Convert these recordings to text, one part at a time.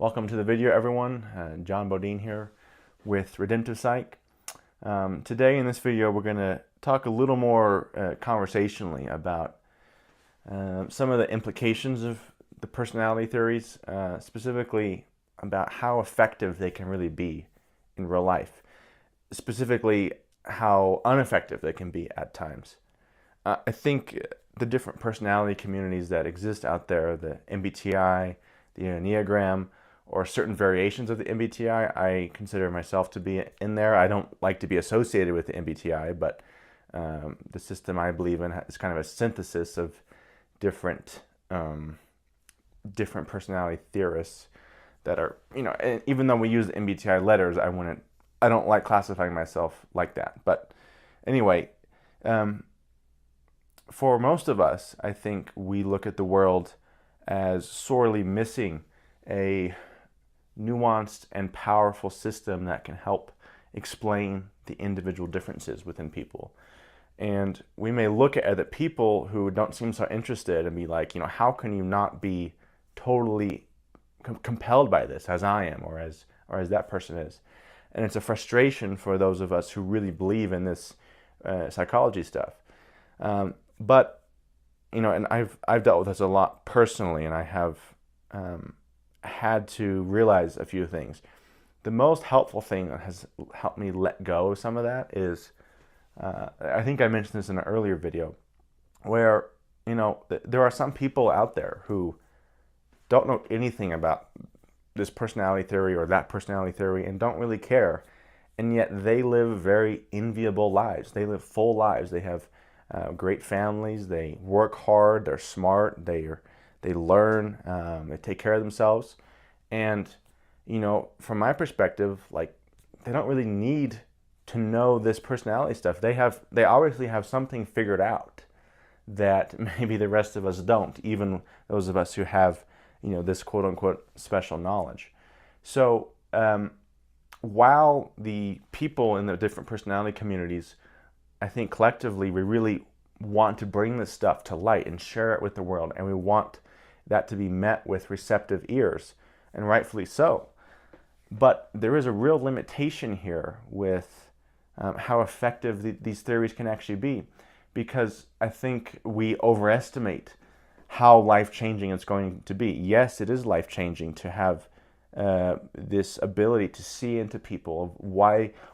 Welcome to the video, everyone. John Bodine here with Redemptive Psych. Today in this video, we're going to talk a little more conversationally about some of the implications of the personality theories, specifically about how effective they can really be in real life, specifically how ineffective they can be at times. I think the different personality communities that exist out there, the MBTI, the Enneagram, or certain variations of the MBTI, I consider myself to be in there. I don't like to be associated with the MBTI, but the system I believe in is kind of a synthesis of different different personality theorists that are, and even though we use the MBTI letters, I don't like classifying myself like that. But anyway, for most of us, I think we look at the world as sorely missing a nuanced and powerful system that can help explain the individual differences within people. And we may look at other people who don't seem so interested and be like, how can you not be totally compelled by this as I am or as that person is? And it's a frustration for those of us who really believe in this psychology stuff. But and I've dealt with this a lot personally, and I have had to realize a few things. The most helpful thing that has helped me let go of some of that is, I think I mentioned this in an earlier video, where there are some people out there who don't know anything about this personality theory or that personality theory and don't really care, and yet they live very enviable lives. They live full lives. They have great families. They work hard. They're smart. They learn. They take care of themselves. And from my perspective, like, they don't really need to know this personality stuff. They obviously have something figured out that maybe the rest of us don't, even those of us who have this quote unquote special knowledge. So while the people in the different personality communities, I think collectively we really want to bring this stuff to light and share it with the world, and we want that to be met with receptive ears, and rightfully so. But there is a real limitation here with how effective these theories can actually be, because I think we overestimate how life-changing it's going to be. Yes, it is life-changing to have this ability to see into people, of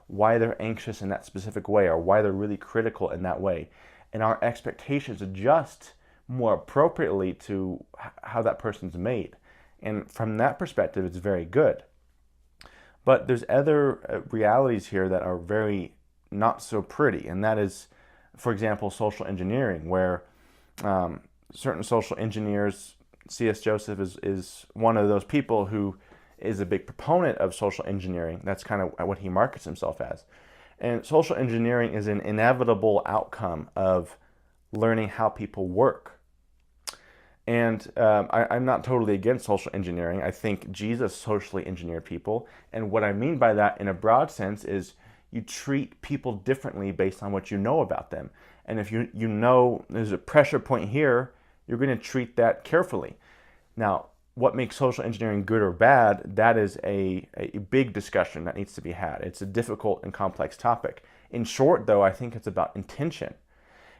why they're anxious in that specific way, or why they're really critical in that way, and our expectations adjust more appropriately to how that person's made. And from that perspective, it's very good. But there's other realities here that are very not so pretty, and that is, for example, social engineering, where certain social engineers, C.S. Joseph is one of those people who is a big proponent of social engineering. That's kind of what he markets himself as. And social engineering is an inevitable outcome of learning how people work. And I'm not totally against social engineering. I think Jesus socially engineered people. And what I mean by that in a broad sense is you treat people differently based on what you know about them. And if you know there's a pressure point here, you're going to treat that carefully. Now, what makes social engineering good or bad, that is a big discussion that needs to be had. It's a difficult and complex topic. In short, though, I think it's about intention.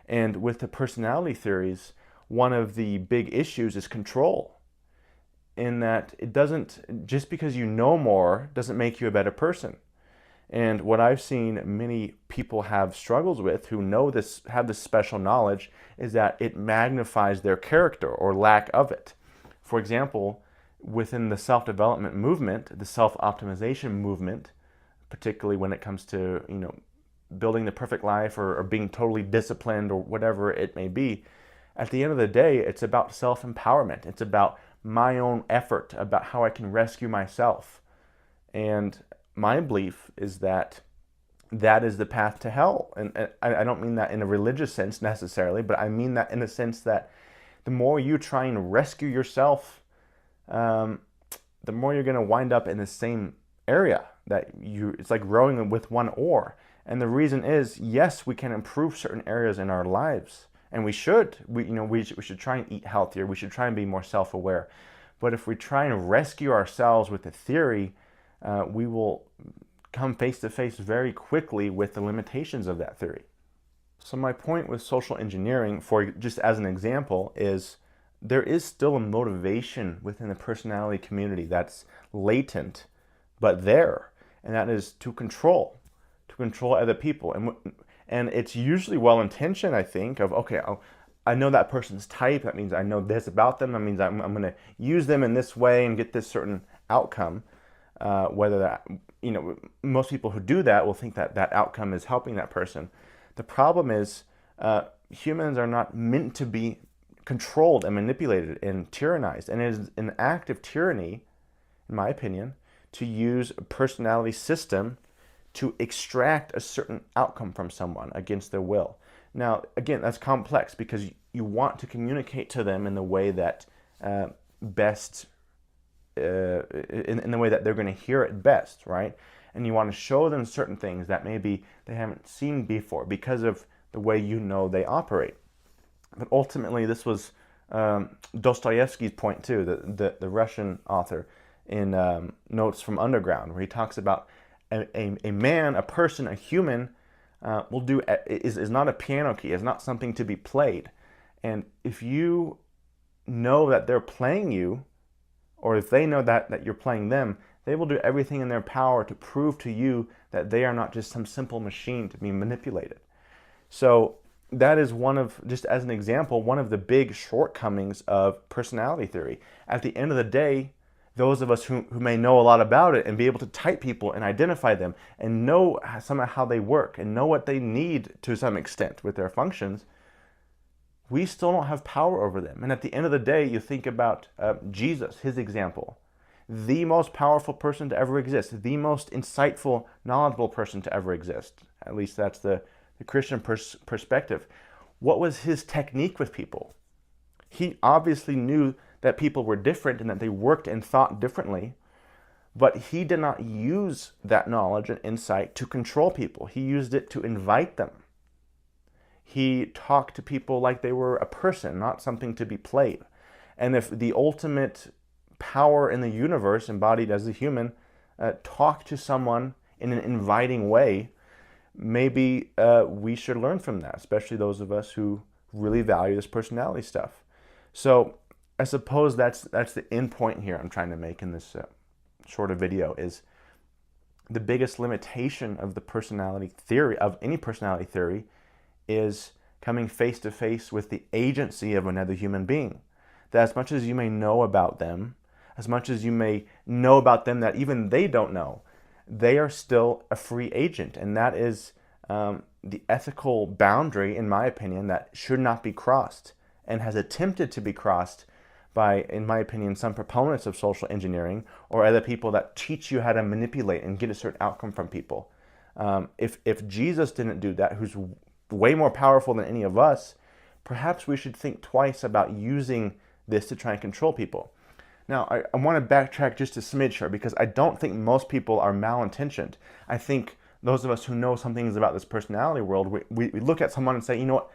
And with the personality theories, one of the big issues is control, in that it doesn't, just because you know more doesn't make you a better person. And what I've seen many people have struggles with who know this, have this special knowledge, is that it magnifies their character or lack of it. For example, within the self-development movement, the self-optimization movement, particularly when it comes to building the perfect life or being totally disciplined or whatever it may be, at the end of the day, it's about self-empowerment. It's about my own effort, about how I can rescue myself. And my belief is that that is the path to hell. And I don't mean that in a religious sense necessarily, but I mean that in the sense that the more you try and rescue yourself, the more you're going to wind up in the same area. It's like rowing with one oar. And the reason is, yes, we can improve certain areas in our lives. And we should. We should try and eat healthier. We should try and be more self-aware. But if we try and rescue ourselves with a theory, we will come face to face very quickly with the limitations of that theory. So my point with social engineering, for just as an example, is there is still a motivation within the personality community that's latent, but there, and that is to control other people. And it's usually well-intentioned, I think, of, okay, I know that person's type, that means I know this about them, that means I'm going to use them in this way and get this certain outcome. Whether that, most people who do that will think that that outcome is helping that person. The problem is humans are not meant to be controlled and manipulated and tyrannized. And it is an act of tyranny, in my opinion, to use a personality system to extract a certain outcome from someone against their will. Now, again, that's complex because you want to communicate to them in the way that best, in the way that they're going to hear it best, right? And you want to show them certain things that maybe they haven't seen before because of the way they operate. But ultimately, this was Dostoevsky's point too, the Russian author, in Notes from Underground, where he talks about a man, a person, a human is not a piano key, is not something to be played. And if you know that they're playing you, or if they know that you're playing them, they will do everything in their power to prove to you that they are not just some simple machine to be manipulated. So that is just as an example, one of the big shortcomings of personality theory. At the end of the day, those of us who may know a lot about it and be able to type people and identify them and know somehow how they work and know what they need to some extent with their functions, we still don't have power over them. And at the end of the day, you think about Jesus, his example, the most powerful person to ever exist, the most insightful, knowledgeable person to ever exist. At least that's the Christian perspective. What was his technique with people? He obviously knew that people were different and that they worked and thought differently, but he did not use that knowledge and insight to control people. He used it to invite them. He talked to people like they were a person, not something to be played. And if the ultimate power in the universe, embodied as a human, talked to someone in an inviting way, maybe we should learn from that, especially those of us who really value this personality stuff. So I suppose that's the end point here I'm trying to make in this shorter video, is the biggest limitation of the personality theory, of any personality theory, is coming face to face with the agency of another human being. That as much as you may know about them, as much as you may know about them that even they don't know, they are still a free agent. And that is the ethical boundary, in my opinion, that should not be crossed and has attempted to be crossed by, in my opinion, some proponents of social engineering or other people that teach you how to manipulate and get a certain outcome from people. If Jesus didn't do that, who's way more powerful than any of us, perhaps we should think twice about using this to try and control people. Now, I want to backtrack just a smidge here, because I don't think most people are malintentioned. I think those of us who know some things about this personality world, we look at someone and say, you know what,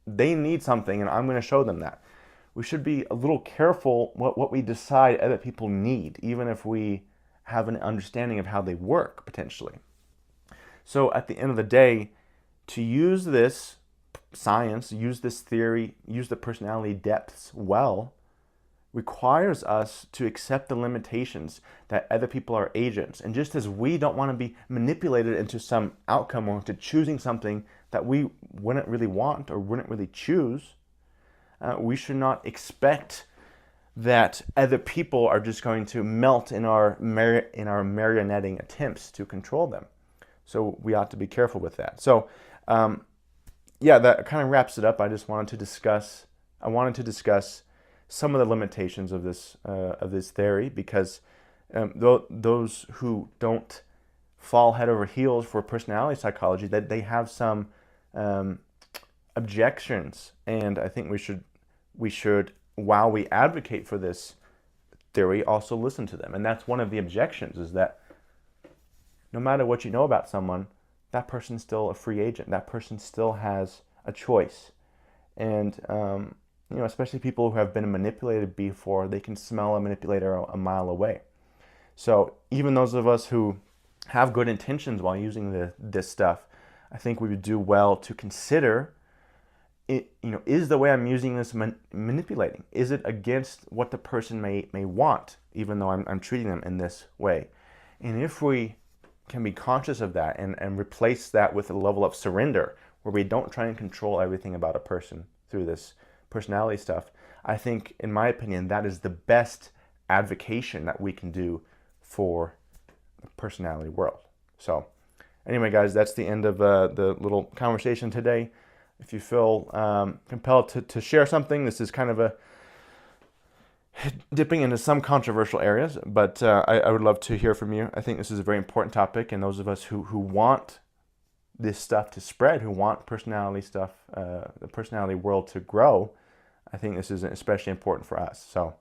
they need something and I'm going to show them that. We should be a little careful what we decide other people need, even if we have an understanding of how they work, potentially. So at the end of the day, to use this science, use this theory, use the personality depths well, requires us to accept the limitations that other people are agents. And just as we don't want to be manipulated into some outcome or into choosing something that we wouldn't really want or wouldn't really choose, we should not expect that other people are just going to melt in our marionetting attempts to control them. So we ought to be careful with that. So yeah, that kind of wraps it up. I wanted to discuss some of the limitations of this theory, because those who don't fall head over heels for personality psychology, that they have some objections, and I think we should, while we advocate for this theory, also listen to them. And that's one of the objections, is that no matter what you know about someone, that person's still a free agent. That person still has a choice. And You know, especially people who have been manipulated before, they can smell a manipulator a mile away. So even those of us who have good intentions while using this stuff, I think we would do well to consider it, you know, is the way I'm using this manipulating? Is it against what the person may want, even though I'm treating them in this way? And if we can be conscious of that and replace that with a level of surrender, where we don't try and control everything about a person through this personality stuff, I think, in my opinion, that is the best advocation that we can do for the personality world. So anyway, guys, that's the end of the little conversation today. If you feel compelled to share something, this is kind of a dipping into some controversial areas, but I would love to hear from you. I think this is a very important topic, and those of us who want this stuff to spread, who want personality stuff, the personality world to grow, I think this is especially important for us. So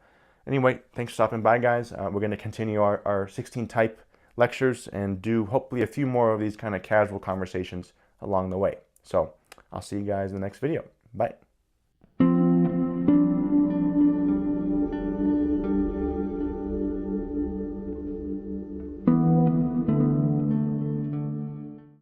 anyway, thanks for stopping by, guys. We're going to continue our 16 type lectures and do hopefully a few more of these kind of casual conversations along the way. So I'll see you guys in the next video. Bye.